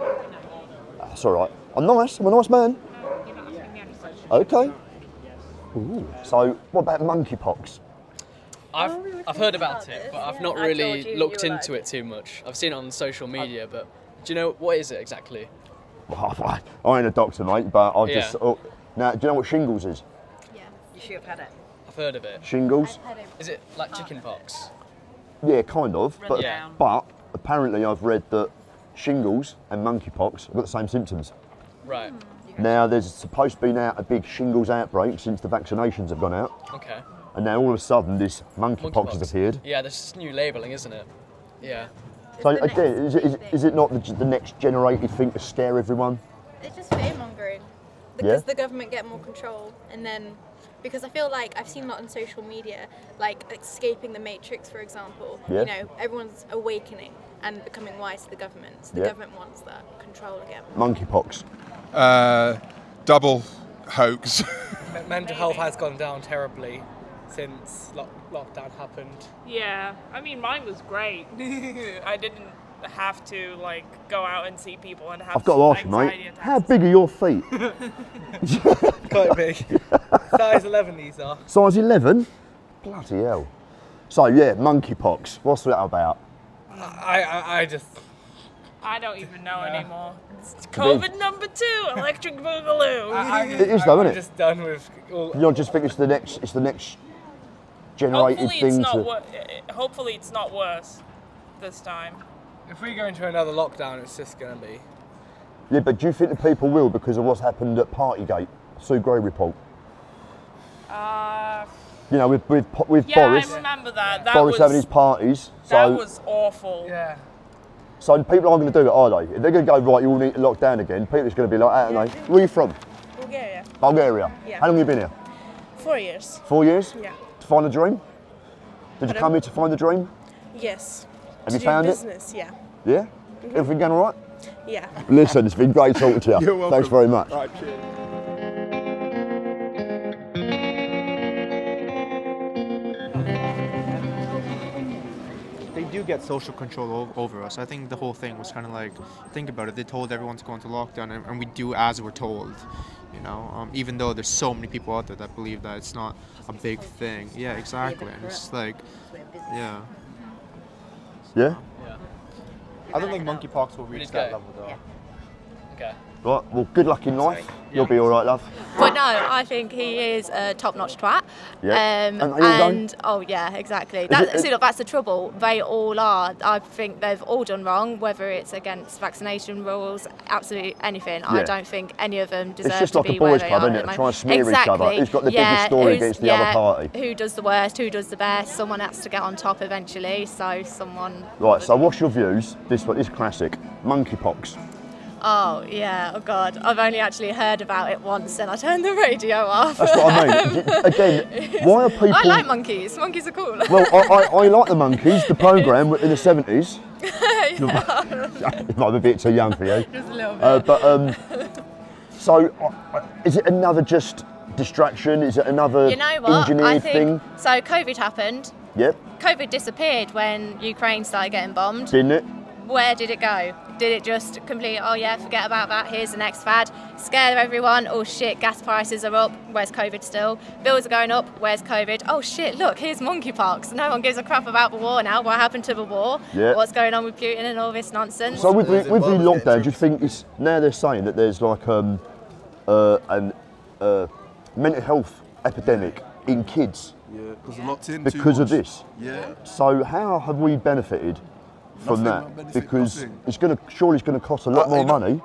That's all right. I'm nice, I'm a nice man. Okay. Ooh. So, what about monkeypox? I've heard about it, but I've not really looked into it too much. I've seen it on social media, but do you know, what is it exactly? I ain't a doctor, mate, but I've just... now, do you know what shingles is? Yeah, you should have had it. I've heard of it. Shingles? Is it like chickenpox? Yeah, kind of. But apparently I've read that shingles and monkeypox have got the same symptoms. Right. Now, there's supposed to be now a big shingles outbreak since the vaccinations have gone out. Okay. And now all of a sudden this monkeypox has appeared. Yeah, there's this new labelling, isn't it? Yeah. So again, is it not the next generated thing to scare everyone? It's just fear mongering. Because the government get more control, and then because I feel like I've seen a lot on social media, like escaping the matrix, for example. Yeah. You know, everyone's awakening and becoming wise to the government. So the government wants that control again. Monkeypox. Double hoax. Mental health has gone down terribly since lockdown happened. Yeah, I mean, mine was great. I didn't have to like go out and see people and have. I've got to ask you, mate, how big are your feet? Quite big. Size 11 these are. Size 11? Bloody hell. So yeah, monkeypox. What's that about? I just. I don't even know anymore. It's COVID number 2, electric boogaloo. It is though, isn't it? I'm just done with. You don't just think it's the next generated thing to. Hopefully it's not worse this time. If we go into another lockdown, it's just going to be. Yeah, but do you think the people will because of what's happened at Partygate, Sue Gray report? You know, with Boris. I remember that. Boris having his parties. That was awful. Yeah. So people aren't going to do it, are they? If they're going to go, right, you all need to lock down again, people are going to be like, aren't they? Where are you from? Bulgaria. Bulgaria. Yeah. How long have you been here? 4 years. 4 years? Yeah. To find the dream? Did you come here to find the dream? Yes. Have you found it? Business, yeah. Yeah? Everything going all right? Yeah. Listen, it's been great talking to you. You're welcome. Thanks very much. All right, cheers. They do get social control over us. I think the whole thing was kind of like, think about it, they told everyone to go into lockdown and we do as we're told, you know, even though there's so many people out there that believe that it's not a big thing. Yeah, exactly. And it's like, yeah. Yeah? I don't think monkeypox will reach that level though. Okay. Right, well, good luck in life. You'll be all right, love. But no, I think he is a top-notch twat. Yeah. And oh yeah, exactly. See, look, that's the trouble. They all are. I think they've all done wrong, whether it's against vaccination rules, absolutely anything. Yeah. I don't think any of them deserve It's just to like be a where boys' they club, are. isn't it? Try and smear each other. Who's got the biggest story against the other party? Who does the worst? Who does the best? Someone has to get on top eventually. So someone. Right. So what's your views? This one is classic. Monkeypox. Oh yeah, oh god, I've only actually heard about it once and I turned the radio off. That's what I mean. Again, why are people... I like monkeys, monkeys are cool. Well, I like the Monkeys, the programme in the 70s. Yeah. It might be a bit too young for you. Just a little bit. So, is it another just distraction? Is it another engineered thing? So COVID happened. Yep. COVID disappeared when Ukraine started getting bombed. Didn't it? Where did it go? Did it just completely, oh yeah, forget about that, here's the next fad, scare everyone, oh shit, gas prices are up, where's COVID still? Bills are going up, where's COVID? Oh shit, look, here's monkeypox. No one gives a crap about the war now. What happened to the war? Yeah. What's going on with Putin and all this nonsense? So with the lockdown, do you think it's, now they're saying that there's like a mental health epidemic in kids? Yeah, because they're locked in because too of much. this. Yeah. So how have we benefited from that? Because it's surely it's going to cost a lot more money.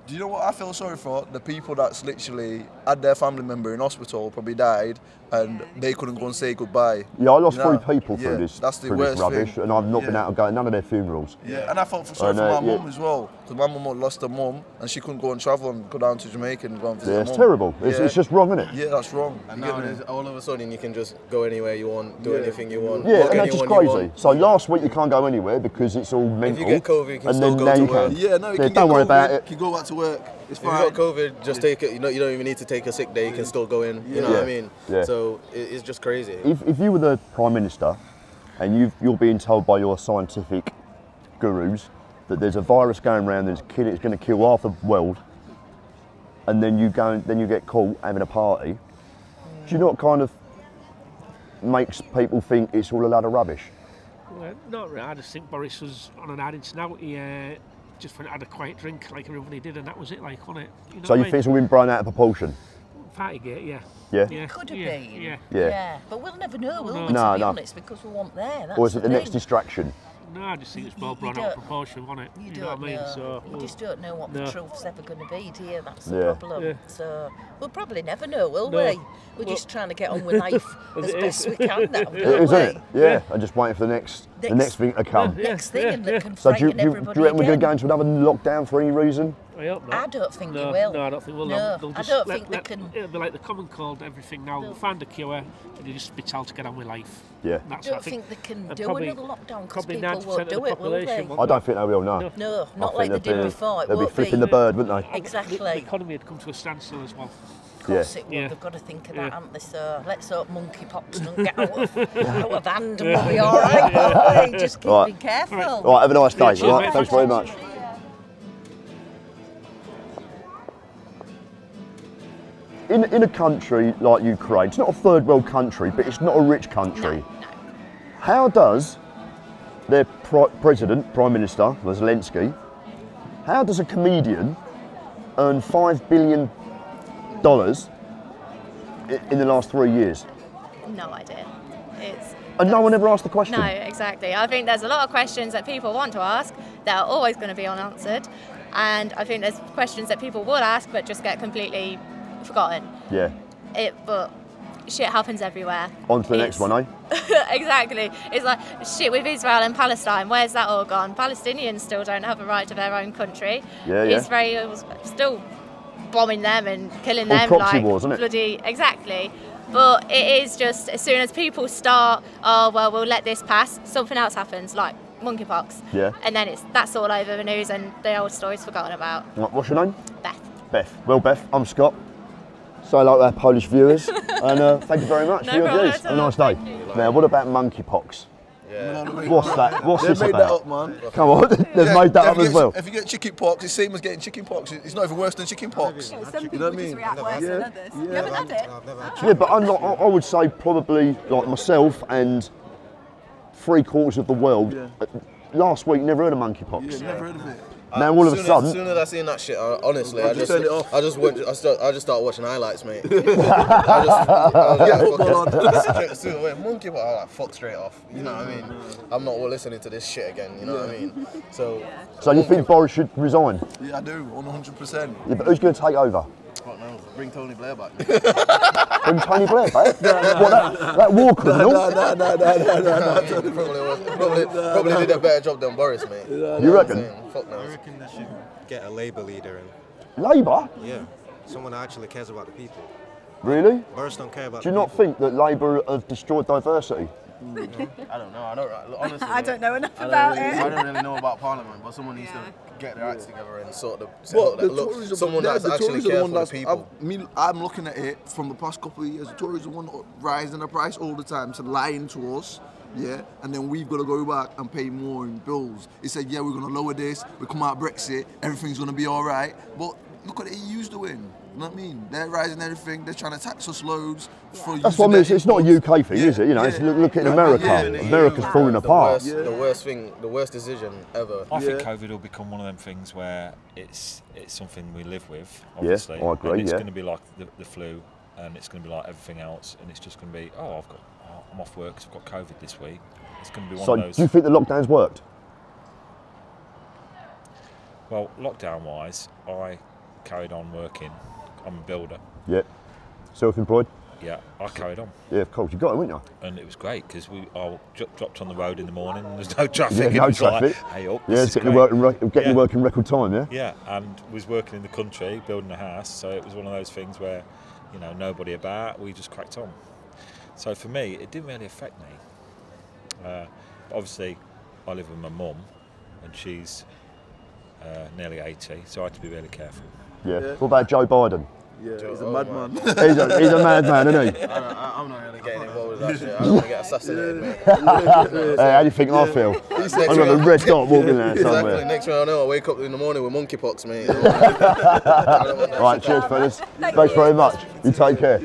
Do you know what I feel sorry for? The people that's literally had their family member in hospital, probably died, and they couldn't go and say goodbye. Yeah, I lost You know? 3 people through this, that's the through this worst rubbish, thing. and I've not been able to go to none of their funerals. Yeah, and I felt sorry for my mum as well, because my mum lost her mum, and she couldn't go and travel and go down to Jamaica and go and visit her Yeah, it's mum. terrible. It's just wrong, isn't it? Yeah, that's wrong. And nowadays, all of a sudden, you can just go anywhere you want, do anything you want. Yeah, book and that's just anyone you crazy. want. So last week you can't go anywhere because it's all mental. If you get COVID, you can and still then go now to you work. can. Yeah, no, you can don't get worry COVID, about it. You can go back to work. It's If you fine. got COVID, just take it. You don't even need to take a sick day. You can still go in. You know what I mean? Yeah. So it's just crazy. If you were the Prime Minister and you're being told by your scientific gurus that there's a virus going around that's it's going to kill half the world, and then you get caught having a party, do you not kind of makes people think it's all a load of rubbish? Well, not really. I just think Boris was on an adage now. He just had a quiet drink like everybody did, and that was it, like, wasn't it? You know So you what I think it's all been blown out of proportion? Partygate, yeah. Yeah? Could have Yeah, been. yeah. Yeah. But we'll never know, will No. we, No, to be no. honest, because we weren't there. That's Or is it the next thing. distraction? No, I just think it's well You blown out don't- of proportion, wasn't it? You know what I don't mean? know. So You just don't know what no. the truth's ever going to be, do you? That's the Yeah. problem. Yeah. So we'll probably never know, will No. we? We're Well- just trying to get on with life As as it best is. we can now, It don't is, we? isn't it? Yeah. I'm just waiting for the next thing to come. Next thing, and that can So do you frighten everybody reckon we're going to again. go into another lockdown for any reason? I hope not. I don't think no, they will. No, I don't think we'll. No, They'll I just don't let- think they let- can. It'll be like the common cold, everything now. They'll find a cure, and you just be told to get on with life. Yeah. That's I what don't think they can and do probably- another lockdown because probably people 90% won't of the do it, will they? population I don't think they will, no. No, I not like they think did they'll be- before. It They'll be won't flipping the bird, wouldn't they? Exactly. The economy had come to a standstill as well. Of course it would. They've got to think of that, haven't they? So let's hope monkeypox don't get out of hand and we'll be all right, won't we? Just keep being careful. All right, have a nice day. Cheers, All right, mate. thanks very much. In a country like Ukraine, it's not a third world country, but it's not a rich country. How does their president, Prime Minister, Zelensky, how does a comedian earn $5 billion in the last 3 years? No idea. And no one ever asked the question? No, exactly. I think there's a lot of questions that people want to ask that are always going to be unanswered. And I think there's questions that people would ask but just get completely forgotten. Yeah. But shit happens everywhere. On to the next one, eh? Exactly. It's like shit with Israel and Palestine. Where's that all gone? Palestinians still don't have a right to their own country. Yeah, yeah. Israel's still bombing them and killing All them proxy like wars, isn't it? bloody exactly. But it is just as soon as people start, oh well, we'll let this pass, something else happens, like monkeypox. Yeah. And then that's all over the news and the old story's forgotten about. Right, what's your name? Beth. Beth. Well, Beth, I'm Scott. Say hello to our Polish viewers, and thank you very much No for your problem views. at Have a all. nice day. Now, what about monkeypox? Yeah. What's that? What's They this made about? that up, man. Come on, they've made that up as well. If you get chicken pox, it's the same as getting chicken pox. It's not even worse than chicken pox. You know what I mean? You haven't had it? Yeah, but I would say probably like myself and 3/4 of the world. Last week, never heard of monkeypox. Yeah, never heard of it. Now all of a As sudden, soon as I seen that shit, honestly, I I just just turned it off. I just started watching highlights, mate. Get football on. Monkey, but I like fuck straight off. You know what I mean? I'm not listening to this shit again. You know what I mean? So you think Boris should resign? Yeah, I do, 100%. Yeah, but who's going to take over? Fuck no, bring Tony Blair back. Bring Tony Blair back? What, that war criminal? Probably did a better job than Boris, mate. You reckon? Fuck no. I reckon they should get a Labour leader in. Labour? Yeah, someone that actually cares about the people. Really? Boris don't care about Do you the not think that Labour have destroyed diversity? I don't know. I don't honestly. I don't know enough I about don't really, it. I don't really know about Parliament, but someone needs to get their acts together and sort of Well, the look, Tories are someone yeah, that's the actually Tories are the cares one for the that's. people. I'm looking at it from the past couple of years. The Tories are the one rising the price all the time, so lying to us. Yeah, and then we've got to go back and pay more in bills. He said, yeah, we're going to lower this. We come out of Brexit, everything's going to be all right. But look what the EU's doing. You know what I mean? They're rising everything. They're trying to tax us loads for. That's what I mean. It's not a UK thing, is it? You know, it's look at America. America's falling apart. The worst decision ever. I think COVID will become one of them things where it's something we live with, obviously. I agree, and it's yeah. going to be like the flu, and it's going to be like everything else, and it's just going to be, I'm off work because I've got COVID this week. It's going to be one So of those. do you think the lockdown's worked? Well, lockdown-wise, I carried on working. I'm a builder, Yeah. Self-employed? Yeah, I carried on. Yeah, of course. You got it, wouldn't you? And it was great because I dropped on the road in the morning and there's no traffic. Yeah, no and traffic. Like, hey up, yeah, getting your work in record time, yeah? Yeah, and was working in the country, building a house, so it was one of those things where, you know, nobody about, we just cracked on. So for me, it didn't really affect me. Obviously, I live with my mum and she's nearly 80, so I had to be really careful. Yeah. What about Joe Biden? Yeah, he's a madman. He's a madman, isn't he? I'm not really getting involved with that shit. I don't want to get assassinated, mate. Hey, how do you think I feel? I've got a red dot walking there somewhere. Exactly. Next thing I know, I wake up in the morning with monkeypox, mate. Right, cheers, fellas. Thanks very much. You take care.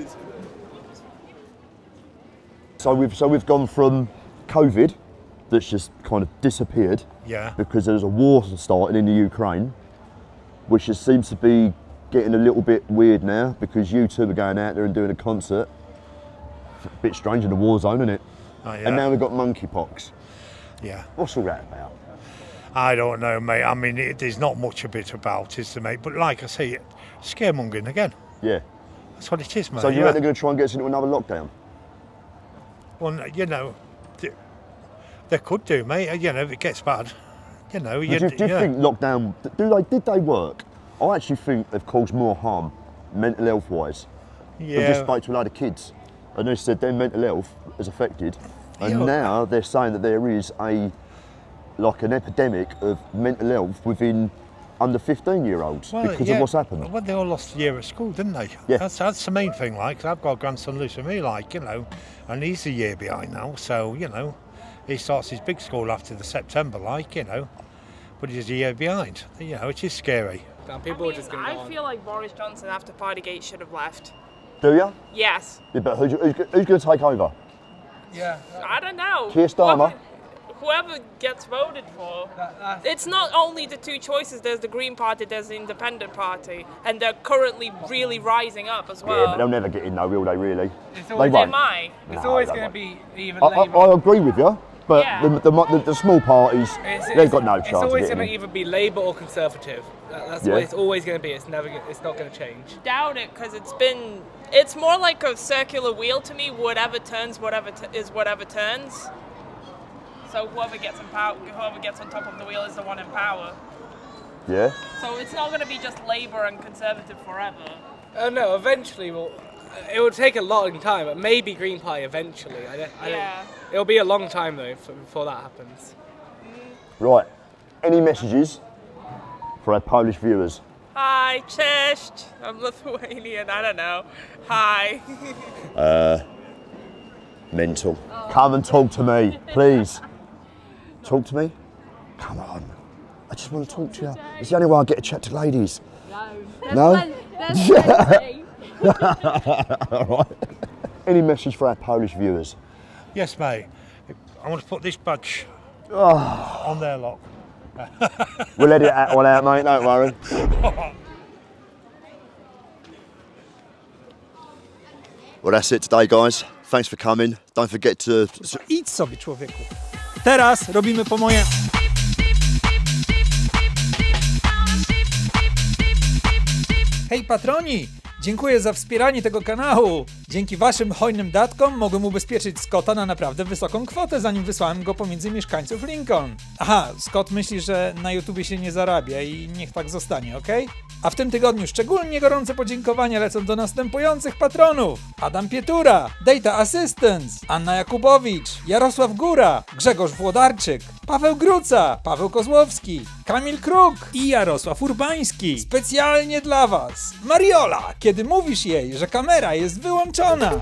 So we've gone from COVID, that's just kind of disappeared. Yeah. Because there's a war starting in the Ukraine, which just seems to be getting a little bit weird now because you two are going out there and doing a concert. It's a bit strange in the war zone, isn't it? Oh, yeah. And now we've got monkeypox. Yeah. What's all that about? I don't know, mate. I mean, there's not much a bit about, is there, mate? But like I say, scaremongering again. Yeah. That's what it is, mate. So you reckon they're going to try and get us into another lockdown? Well, you know, they could do, mate. You know, if it gets bad. You know, Do you think lockdown, did they work? I actually think they've caused more harm, mental health wise. Yeah. I just spoke to a load of kids and they said their mental health is affected. And now they're saying that there is an epidemic of mental health within under 15-year-olds because of what's happened. Well, they all lost a year at school, didn't they? Yeah. That's the main thing, like, 'cause I've got a grandson lives with me, like, you know, and he's a year behind now, so, you know, he starts his big school after the September, like, you know, but he's a year behind. You know, it is scary. I feel like Boris Johnson after Partygate should have left. Do you? Yes. Yeah, but who's going to take over? Yeah. I don't know. Keir Starmer? Whoever gets voted for. It's not only the two choices. There's the Green Party, there's the Independent Party, and they're currently really rising up as well. Yeah, but they'll never get in though, will they really? It's always, they won't. It's always going to be even I agree with you, but the small parties, they've got no chance. It's always of going to getting in. either be Labour or Conservative. That's what it's always going to be. It's not going to change. Doubt it, because it's more like a circular wheel to me. Whatever turns, whatever turns. So whoever gets in power, whoever gets on top of the wheel is the one in power. Yeah. So it's not going to be just Labour and Conservative forever. No, eventually it will take a long time, but maybe Green Party eventually. It'll be a long time though before that happens. Right. Any messages for our Polish viewers? Hi, cześć. I'm Lithuanian. I don't know. Hi. Mental. Come and talk to me, please. Talk to me? Come on. I just want to talk to you. It's the only way I get to chat to ladies. No? All right. Any message for our Polish viewers? Yes, mate. I want to put this badge on their lot. We'll edit that one out, mate, don't worry. Well, that's it today, guys. Thanks for coming. Don't forget to... Idź sobie, człowieku. Teraz robimy po mojemu. Hej patroni! Dziękuję za wspieranie tego kanału. Dzięki waszym hojnym datkom mogłem ubezpieczyć Scotta na naprawdę wysoką kwotę, zanim wysłałem go pomiędzy mieszkańców Lincoln. Aha, Scott myśli, że na YouTubie się nie zarabia i niech tak zostanie, ok? A w tym tygodniu szczególnie gorące podziękowania lecą do następujących patronów: Adam Pietura, Data Assistance, Anna Jakubowicz, Jarosław Góra, Grzegorz Włodarczyk, Paweł Gruca, Paweł Kozłowski, Kamil Kruk i Jarosław Urbański. Specjalnie dla was Mariola, kiedy mówisz jej, że kamera jest wyłączona.